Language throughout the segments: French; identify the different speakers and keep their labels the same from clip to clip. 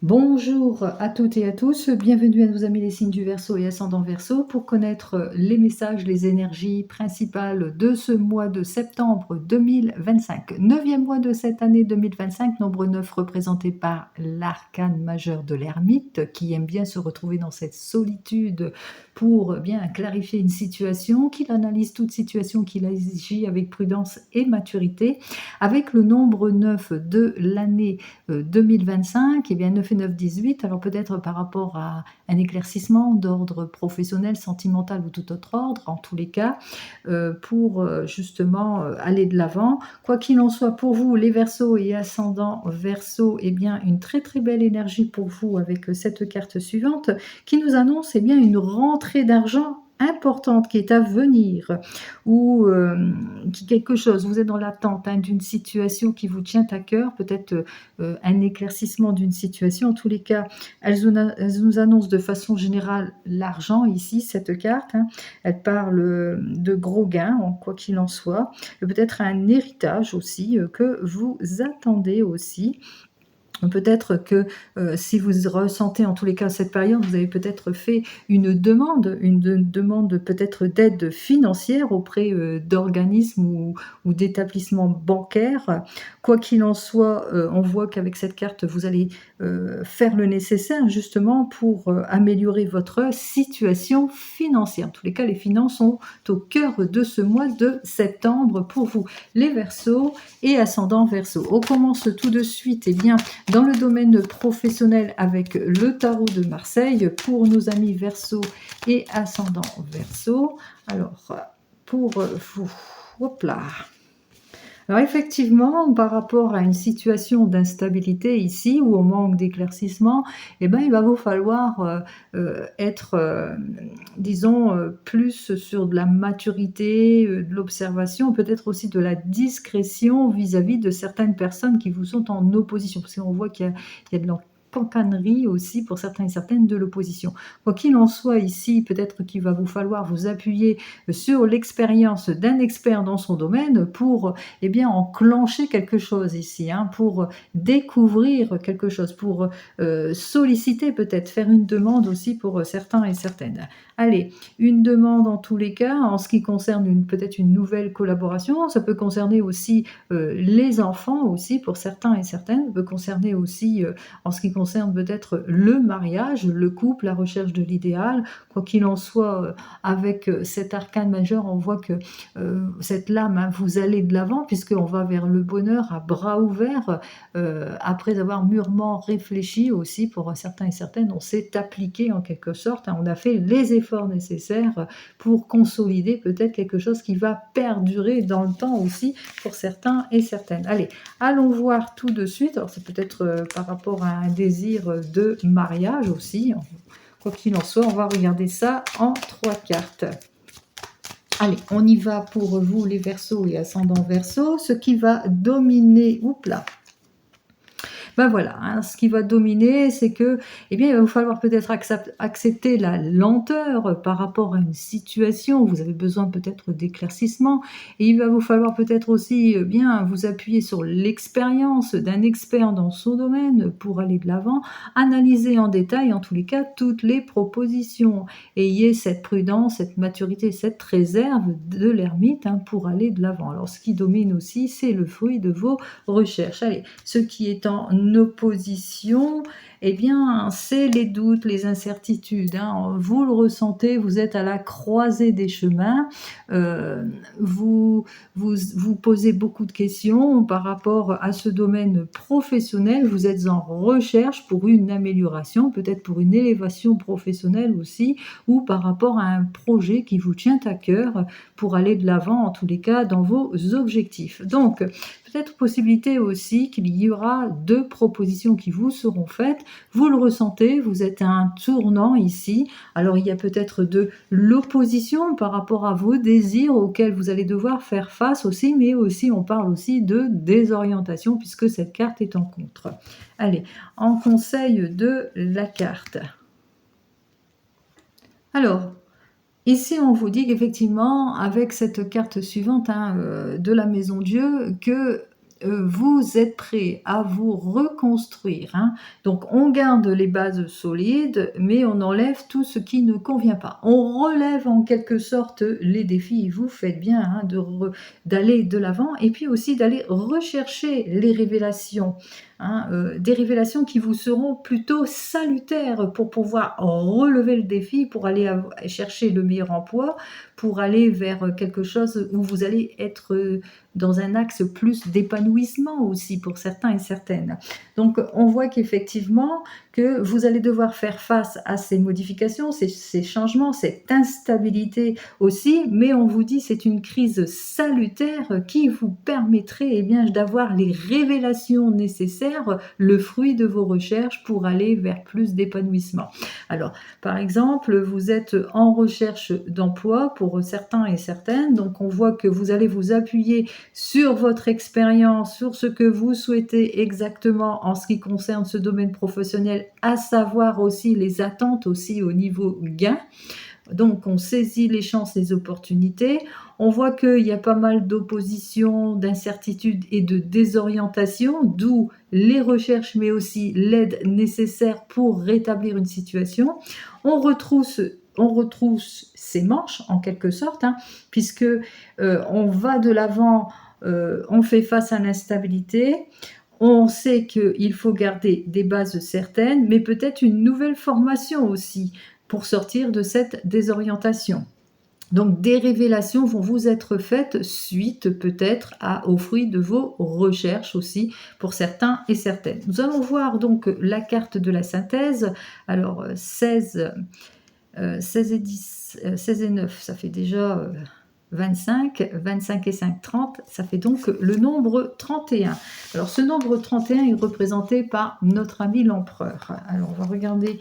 Speaker 1: Bonjour à toutes et à tous, bienvenue à nos amis les signes du Verseau et ascendant Verseau pour connaître les messages, les énergies principales de ce mois de septembre 2025. Neuvième mois de cette année 2025, nombre 9 représenté par l'arcane majeur de l'ermite qui aime bien se retrouver dans cette solitude pour bien clarifier une situation, qu'il analyse toute situation, qu'il agit avec prudence et maturité. Avec le nombre 9 de l'année 2025, et bien 9 et 9, 18, alors peut-être par rapport à un éclaircissement d'ordre professionnel, sentimental ou tout autre ordre, en tous les cas, pour justement aller de l'avant. Quoi qu'il en soit, pour vous, les Verseaux et ascendants Verseaux, et bien une très très belle énergie pour vous avec cette carte suivante qui nous annonce bien une rentrée d'argent importante qui est à venir, ou qui quelque chose, vous êtes dans l'attente d'une situation qui vous tient à cœur, peut-être un éclaircissement d'une situation. En tous les cas, elles nous annoncent de façon générale l'argent ici, cette carte. Elle parle de gros gains, quoi qu'il en soit. Peut-être un héritage aussi que vous attendez aussi. Peut-être que si vous ressentez en tous les cas cette période, vous avez peut-être fait une demande peut-être d'aide financière auprès d'organismes ou d'établissements bancaires. Quoi qu'il en soit, on voit qu'avec cette carte, vous allez faire le nécessaire justement pour améliorer votre situation financière. En tous les cas, les finances sont au cœur de ce mois de septembre pour vous, les Verseaux et ascendant Verseau. On commence tout de suite, bien, dans le domaine professionnel avec le tarot de Marseille pour nos amis Verseau et ascendant Verseau. Alors, pour vous, hop là. Alors effectivement, par rapport à une situation d'instabilité ici, ou au manque d'éclaircissement, il va vous falloir être, disons, plus sur de la maturité, de l'observation, peut-être aussi de la discrétion vis-à-vis de certaines personnes qui vous sont en opposition, parce qu'on voit qu'il y a de l'encanerie aussi pour certains et certaines de l'opposition. Quoi qu'il en soit ici, peut-être qu'il va vous falloir vous appuyer sur l'expérience d'un expert dans son domaine pour enclencher quelque chose ici, pour découvrir quelque chose, pour solliciter peut-être, faire une demande aussi pour certains et certaines. Allez, une demande en tous les cas, en ce qui concerne peut-être une nouvelle collaboration, ça peut concerner aussi les enfants aussi pour certains et certaines, ça peut concerner aussi en ce qui concerne peut-être le mariage, le couple, la recherche de l'idéal. Quoi qu'il en soit, avec cet arcane majeur, on voit que cette lame, vous allez de l'avant puisqu'on va vers le bonheur à bras ouverts, après avoir mûrement réfléchi aussi pour certains et certaines, on s'est appliqué en quelque sorte, on a fait les efforts nécessaires pour consolider peut-être quelque chose qui va perdurer dans le temps aussi pour certains et certaines. Allez, allons voir tout de suite, alors c'est peut-être par rapport à un désir de mariage aussi, quoi qu'il en soit, on va regarder ça en 3 cartes. Allez, on y va pour vous les Verseaux et ascendants Verseau. Ce qui va dominer, voilà, ce qui va dominer, c'est que, il va vous falloir peut-être accepter la lenteur par rapport à une situation. Vous avez besoin peut-être d'éclaircissement. Et il va vous falloir peut-être aussi bien vous appuyer sur l'expérience d'un expert dans son domaine pour aller de l'avant. Analyser en détail, en tous les cas, toutes les propositions. Ayez cette prudence, cette maturité, cette réserve de l'ermite pour aller de l'avant. Alors, ce qui domine aussi, c'est le fruit de vos recherches. Allez, ce qui est en opposition, c'est les doutes, les incertitudes. Vous le ressentez, vous êtes à la croisée des chemins, vous posez beaucoup de questions par rapport à ce domaine professionnel, vous êtes en recherche pour une amélioration, peut-être pour une élévation professionnelle aussi, ou par rapport à un projet qui vous tient à cœur pour aller de l'avant, en tous les cas, dans vos objectifs. Donc, peut-être possibilité aussi qu'il y aura 2 propositions qui vous seront faites. Vous le ressentez, vous êtes à un tournant ici. Alors il y a peut-être de l'opposition par rapport à vos désirs auxquels vous allez devoir faire face aussi, mais aussi on parle aussi de désorientation puisque cette carte est en contre. Allez, en conseil de la carte. Alors, ici, on vous dit qu'effectivement, avec cette carte suivante de la Maison Dieu, que vous êtes prêt à vous reconstruire, hein. Donc on garde les bases solides, mais on enlève tout ce qui ne convient pas. On relève en quelque sorte les défis. Vous faites bien, hein, d'aller de l'avant et puis aussi d'aller rechercher les révélations, hein, des révélations qui vous seront plutôt salutaires pour pouvoir relever le défi, pour aller chercher le meilleur emploi, pour aller vers quelque chose où vous allez être dans un axe plus d'épanouissement aussi pour certains et certaines. Donc on voit qu'effectivement que vous allez devoir faire face à ces modifications, ces changements, cette instabilité aussi, mais on vous dit c'est une crise salutaire qui vous permettrait eh bien, d'avoir les révélations nécessaires, le fruit de vos recherches pour aller vers plus d'épanouissement. Alors, par exemple, vous êtes en recherche d'emploi pour certains et certaines, donc on voit que vous allez vous appuyer sur votre expérience, sur ce que vous souhaitez exactement en ce qui concerne ce domaine professionnel, à savoir aussi les attentes aussi au niveau gain. Donc, on saisit les chances, les opportunités. On voit qu'il y a pas mal d'opposition, d'incertitude et de désorientation, d'où les recherches, mais aussi l'aide nécessaire pour rétablir une situation. On retrousse ses manches, en quelque sorte, hein, puisque on va de l'avant, on fait face à l'instabilité. On sait qu'il faut garder des bases certaines, mais peut-être une nouvelle formation aussi pour sortir de cette désorientation. Donc des révélations vont vous être faites suite peut-être aux fruits de vos recherches aussi pour certains et certaines. Nous allons voir donc la carte de la synthèse. Alors 16 et 10, 16 et 9, ça fait déjà 25, 25 et 5, 30, ça fait donc le nombre 31. Alors ce nombre 31 est représenté par notre ami l'empereur. Alors on va regarder.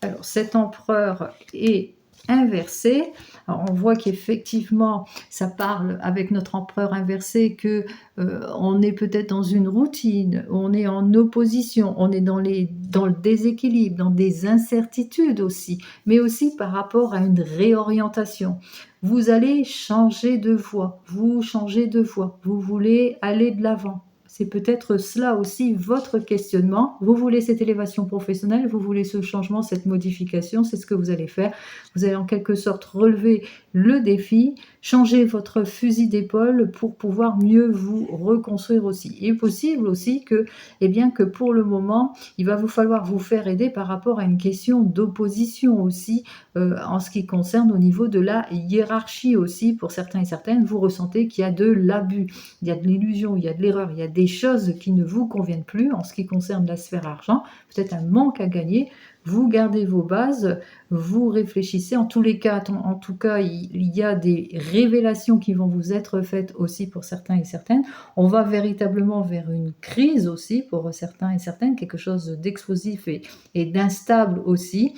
Speaker 1: Alors cet empereur est inversé. Alors, on voit qu'effectivement, ça parle avec notre empereur inversé que on est peut-être dans une routine, on est en opposition, on est dans le déséquilibre, dans des incertitudes aussi, mais aussi par rapport à une réorientation. Vous allez changer de voie, vous changez de voie, vous voulez aller de l'avant. C'est peut-être cela aussi votre questionnement. Vous voulez cette élévation professionnelle, vous voulez ce changement, cette modification, c'est ce que vous allez faire. Vous allez en quelque sorte relever le défi, changer votre fusil d'épaule pour pouvoir mieux vous reconstruire aussi. Il est possible aussi que, eh bien, que pour le moment, il va vous falloir vous faire aider par rapport à une question d'opposition aussi, en ce qui concerne au niveau de la hiérarchie aussi. Pour certains et certaines, vous ressentez qu'il y a de l'abus, il y a de l'illusion, il y a de l'erreur, il y a des choses qui ne vous conviennent plus en ce qui concerne la sphère argent, peut-être un manque à gagner. Vous gardez vos bases, vous réfléchissez. En tous les cas, en tout cas, il y a des révélations qui vont vous être faites aussi pour certains et certaines. On va véritablement vers une crise aussi pour certains et certaines, quelque chose d'explosif et d'instable aussi.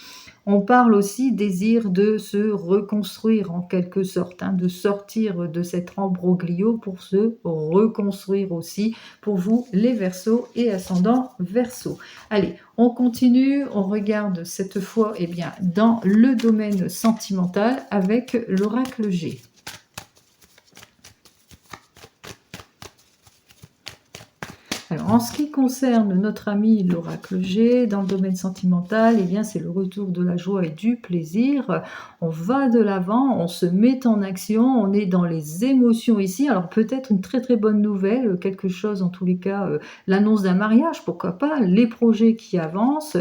Speaker 1: On parle aussi désir de se reconstruire en quelque sorte, hein, de sortir de cet embroglio pour se reconstruire aussi pour vous les Verseaux et ascendants Verseaux. Allez, on continue, on regarde cette fois eh bien, dans le domaine sentimental avec l'oracle G. Alors, en ce qui concerne notre ami l'oracle G, dans le domaine sentimental, eh bien, c'est le retour de la joie et du plaisir. On va de l'avant, on se met en action, on est dans les émotions ici. Alors, peut-être une très très bonne nouvelle, quelque chose en tous les cas, l'annonce d'un mariage, pourquoi pas, les projets qui avancent.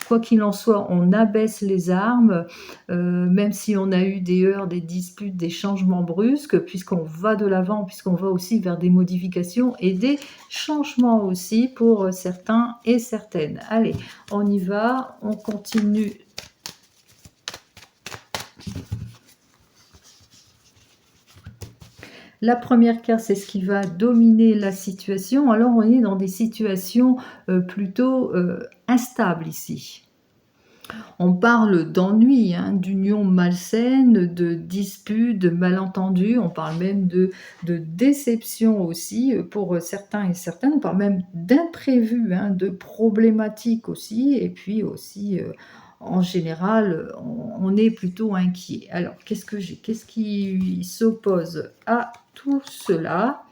Speaker 1: Quoi qu'il en soit, on abaisse les armes, même si on a eu des heurts, des disputes, des changements brusques, puisqu'on va de l'avant, puisqu'on va aussi vers des modifications et des changements aussi pour certains et certaines. Allez, on y va, on continue. La première carte, c'est ce qui va dominer la situation. Alors, on est dans des situations plutôt instables ici. On parle d'ennui, hein, d'union malsaine, de disputes, de malentendus. On parle même de déception aussi pour certains et certaines. On parle même d'imprévus, hein, de problématiques aussi. Et puis aussi, en général, on est plutôt inquiet. Alors, qu'est-ce que j'ai? Qu'est-ce qui s'oppose à tout cela?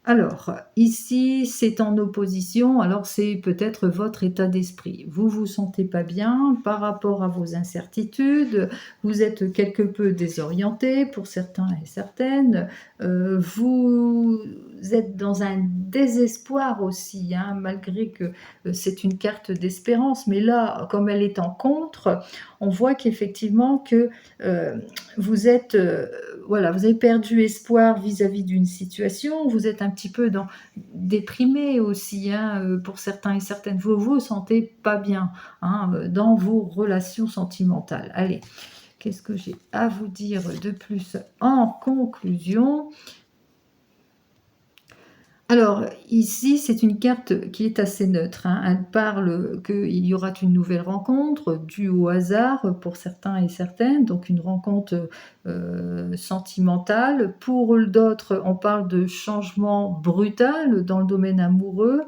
Speaker 1: Alors, ici, c'est en opposition, alors c'est peut-être votre état d'esprit. Vous vous sentez pas bien par rapport à vos incertitudes, vous êtes quelque peu désorienté pour certains et certaines, vous êtes dans un désespoir aussi, hein, malgré que, c'est une carte d'espérance. Mais là, comme elle est en contre, on voit qu'effectivement que, vous êtes, voilà, vous avez perdu espoir vis-à-vis d'une situation, vous êtes un petit peu déprimé aussi, hein, pour certains et certaines. Vous vous sentez pas bien, hein, dans vos relations sentimentales. Allez, qu'est-ce que j'ai à vous dire de plus en conclusion? Alors, ici, c'est une carte qui est assez neutre, hein. Elle parle qu'il y aura une nouvelle rencontre due au hasard pour certains et certaines, donc une rencontre, sentimentale. Pour d'autres, on parle de changement brutal dans le domaine amoureux.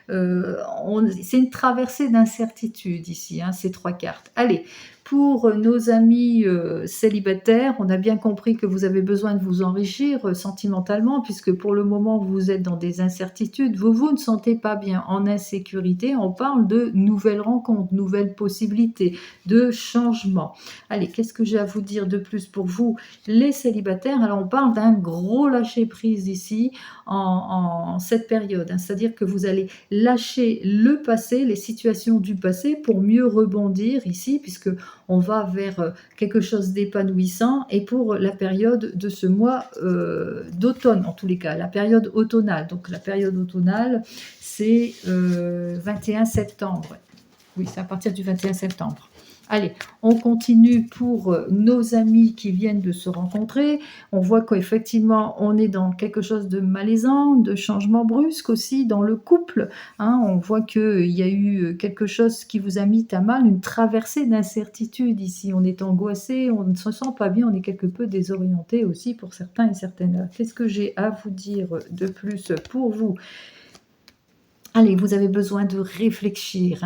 Speaker 1: C'est une traversée d'incertitude ici, hein, ces 3 cartes. Allez, pour nos amis, célibataires, on a bien compris que vous avez besoin de vous enrichir, sentimentalement, puisque pour le moment vous êtes dans des incertitudes, vous vous ne sentez pas bien, en insécurité. On parle de nouvelles rencontres, nouvelles possibilités, de changements. Allez, qu'est-ce que j'ai à vous dire de plus pour vous, les célibataires? Alors on parle d'un gros lâcher prise ici, en cette période, hein. C'est-à-dire que vous allez lâcher le passé, les situations du passé pour mieux rebondir ici, puisque on va vers, quelque chose d'épanouissant et pour la période de ce mois, d'automne en tous les cas, la période automnale. Donc la période automnale, c'est, 21 septembre. Oui, c'est à partir du 21 septembre. Allez, on continue pour, nos amis qui viennent de se rencontrer. On voit qu'effectivement, on est dans quelque chose de malaisant, de changement brusque aussi dans le couple, hein. On voit qu'il y a eu, quelque chose qui vous a mis à mal, une traversée d'incertitude ici. On est angoissé, on ne se sent pas bien, on est quelque peu désorienté aussi pour certains et certaines. Qu'est-ce que j'ai à vous dire de plus pour vous? Allez, vous avez besoin de réfléchir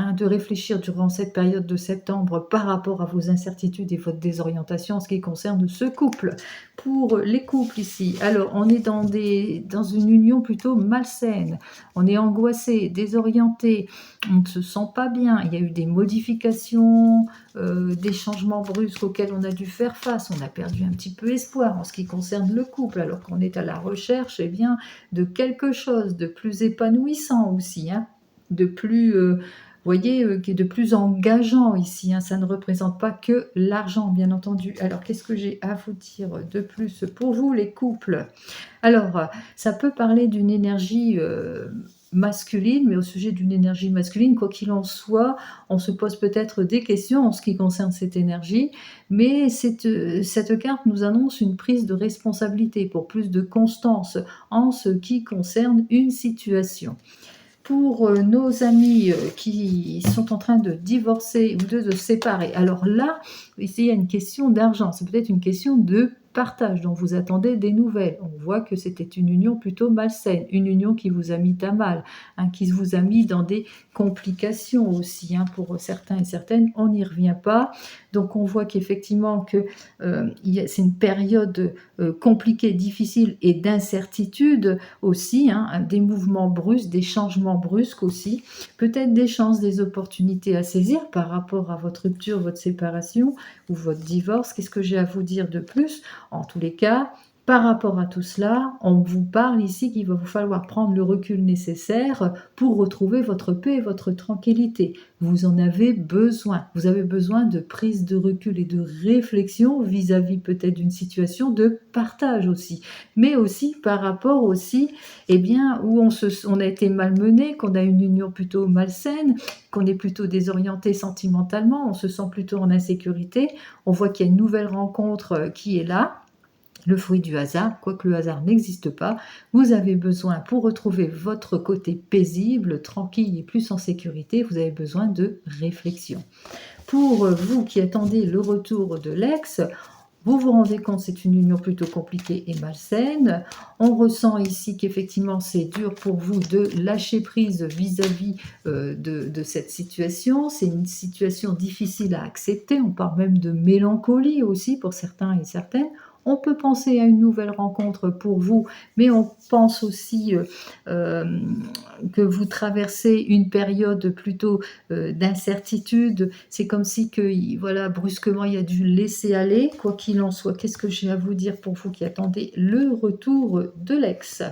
Speaker 1: durant cette période de septembre par rapport à vos incertitudes et votre désorientation en ce qui concerne ce couple. Pour les couples ici, alors on est dans une union plutôt malsaine, on est angoissé, désorienté, on ne se sent pas bien, il y a eu des modifications, des changements brusques auxquels on a dû faire face, on a perdu un petit peu espoir en ce qui concerne le couple alors qu'on est à la recherche, eh bien, de quelque chose de plus épanouissant aussi, hein, de plus, voyez, qui est de plus engageant ici, hein. Ça ne représente pas que l'argent, bien entendu. Alors, qu'est-ce que j'ai à vous dire de plus pour vous, les couples? Alors, ça peut parler d'une énergie, masculine, mais au sujet d'une énergie masculine, quoi qu'il en soit, on se pose peut-être des questions en ce qui concerne cette énergie, mais cette carte nous annonce une prise de responsabilité pour plus de constance en ce qui concerne une situation. Pour, nos amis, qui sont en train de divorcer ou de se séparer, alors là, ici, il y a une question d'argent. C'est peut-être une question de partage dont vous attendez des nouvelles. On voit que c'était une union plutôt malsaine, une union qui vous a mis à mal, hein, qui vous a mis dans des complications aussi, hein, pour certains et certaines. On n'y revient pas. Donc on voit qu'effectivement que, c'est une période, compliquée, difficile et d'incertitude aussi, hein, des mouvements brusques, des changements brusques aussi, peut-être des chances, des opportunités à saisir par rapport à votre rupture, votre séparation ou votre divorce. Qu'est-ce que j'ai à vous dire de plus? En tous les cas, par rapport à tout cela, on vous parle ici qu'il va vous falloir prendre le recul nécessaire pour retrouver votre paix et votre tranquillité. Vous en avez besoin. Vous avez besoin de prise de recul et de réflexion vis-à-vis peut-être d'une situation de partage aussi, mais aussi par rapport aussi, eh bien, où on a été malmené, qu'on a une union plutôt malsaine, qu'on est plutôt désorienté sentimentalement, on se sent plutôt en insécurité. On voit qu'il y a une nouvelle rencontre qui est là, le fruit du hasard, quoique le hasard n'existe pas. Vous avez besoin, pour retrouver votre côté paisible, tranquille et plus en sécurité, vous avez besoin de réflexion. Pour vous qui attendez le retour de l'ex, vous vous rendez compte, c'est une union plutôt compliquée et malsaine. On ressent ici qu'effectivement, c'est dur pour vous de lâcher prise vis-à-vis de cette situation. C'est une situation difficile à accepter. On parle même de mélancolie aussi pour certains et certaines. On peut penser à une nouvelle rencontre pour vous, mais on pense aussi que vous traversez une période plutôt d'incertitude. C'est comme si que, voilà, brusquement, il y a du laisser aller. Quoi qu'il en soit, qu'est-ce que j'ai à vous dire pour vous qui attendez le retour de l'ex?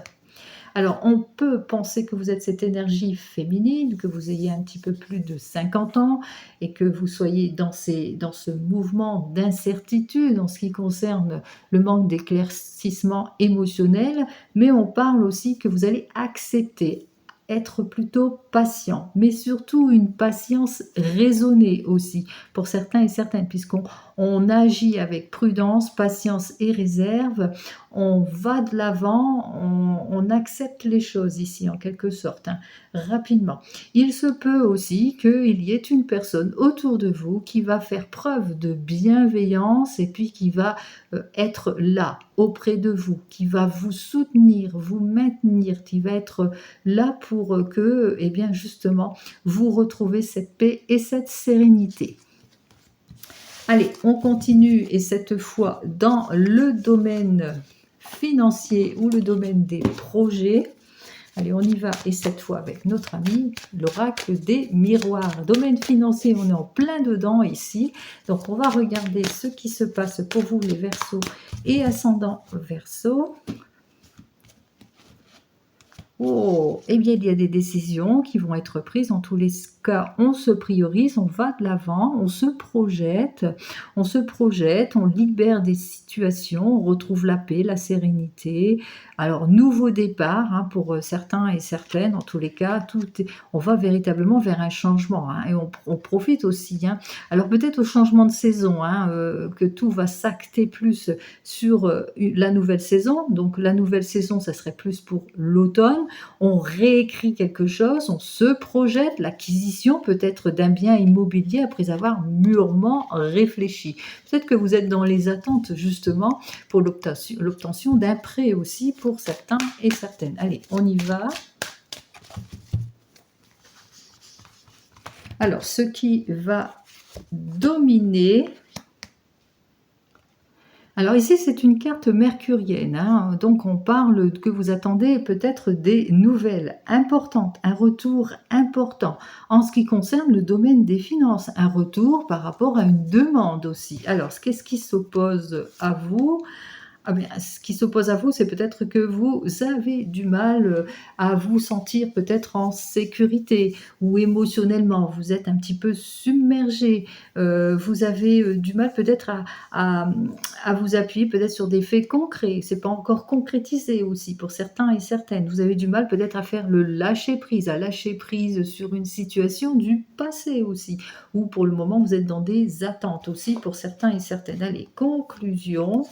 Speaker 1: Alors, on peut penser que vous êtes cette énergie féminine, que vous ayez un petit peu plus de 50 ans et que vous soyez dans ce mouvement d'incertitude en ce qui concerne le manque d'éclaircissement émotionnel, mais on parle aussi que vous allez accepter, être plutôt patient, mais surtout une patience raisonnée aussi pour certains et certaines, puisqu'on agit avec prudence, patience et réserve, on va de l'avant, on accepte les choses ici en quelque sorte, hein, rapidement. Il se peut aussi qu'il y ait une personne autour de vous qui va faire preuve de bienveillance et puis qui va être là, auprès de vous, qui va vous soutenir, vous maintenir, qui va être là pour que, eh bien justement, vous retrouvez cette paix et cette sérénité. Allez, on continue et cette fois dans le domaine financier ou le domaine des projets. Allez, on y va et cette fois avec notre ami, l'oracle des miroirs. Domaine financier, on est en plein dedans ici. Donc, on va regarder ce qui se passe pour vous, les Verseaux et ascendants Verseaux. Oh, eh bien, il y a des décisions qui vont être prises. En tous les cas, on se priorise, on va de l'avant, on se projette, on libère des situations, on retrouve la paix, la sérénité. Alors, nouveau départ hein, pour certains et certaines. En tous les cas, on va véritablement vers un changement hein, et on profite aussi. Hein. Alors, peut-être au changement de saison, hein, que tout va s'acter plus sur la nouvelle saison. Donc, la nouvelle saison, ça serait plus pour l'automne. On réécrit quelque chose, on se projette l'acquisition peut-être d'un bien immobilier après avoir mûrement réfléchi. Peut-être que vous êtes dans les attentes justement pour l'obtention d'un prêt aussi pour certains et certaines. Allez, on y va. Alors, ce qui va dominer... Alors ici, c'est une carte mercurienne, hein, donc on parle que vous attendez peut-être des nouvelles importantes, un retour important en ce qui concerne le domaine des finances, un retour par rapport à une demande aussi. Alors, qu'est-ce qui s'oppose à vous ? Ah bien, ce qui s'oppose à vous, c'est peut-être que vous avez du mal à vous sentir peut-être en sécurité ou émotionnellement, vous êtes un petit peu submergé, vous avez du mal peut-être à vous appuyer peut-être sur des faits concrets, c'est pas encore concrétisé aussi pour certains et certaines. Vous avez du mal peut-être à faire le lâcher-prise, à lâcher prise sur une situation du passé aussi, ou pour le moment vous êtes dans des attentes aussi pour certains et certaines. Allez, conclusion.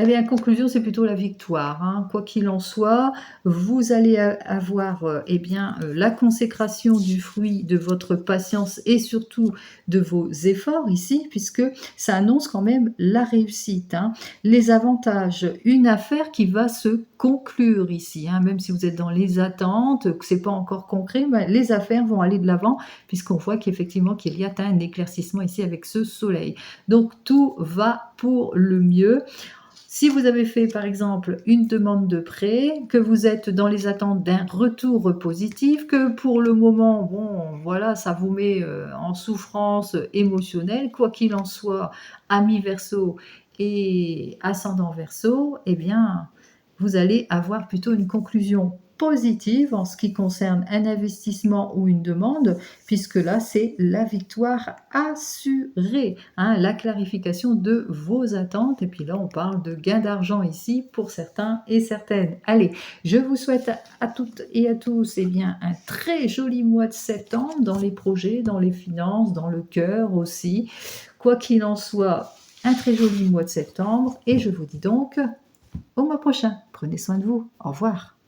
Speaker 1: Eh bien, conclusion, c'est plutôt la victoire. Hein. Quoi qu'il en soit, vous allez avoir eh bien, la consécration du fruit de votre patience et surtout de vos efforts ici, puisque ça annonce quand même la réussite. Hein. Les avantages, une affaire qui va se conclure ici, hein, même si vous êtes dans les attentes, que ce n'est pas encore concret, mais les affaires vont aller de l'avant, puisqu'on voit qu'effectivement qu'il y a un éclaircissement ici avec ce soleil. Donc, tout va pour le mieux. Si vous avez fait par exemple une demande de prêt, que vous êtes dans les attentes d'un retour positif, que pour le moment, bon, voilà, ça vous met en souffrance émotionnelle, quoi qu'il en soit, ami Verseau et ascendant Verseau, eh bien, vous allez avoir plutôt une conclusion positive en ce qui concerne un investissement ou une demande, puisque là, c'est la victoire assurée, hein, la clarification de vos attentes. Et puis là, on parle de gain d'argent ici pour certains et certaines. Allez, je vous souhaite à toutes et à tous eh bien, un très joli mois de septembre dans les projets, dans les finances, dans le cœur aussi. Quoi qu'il en soit, un très joli mois de septembre. Et je vous dis donc au mois prochain. Prenez soin de vous. Au revoir.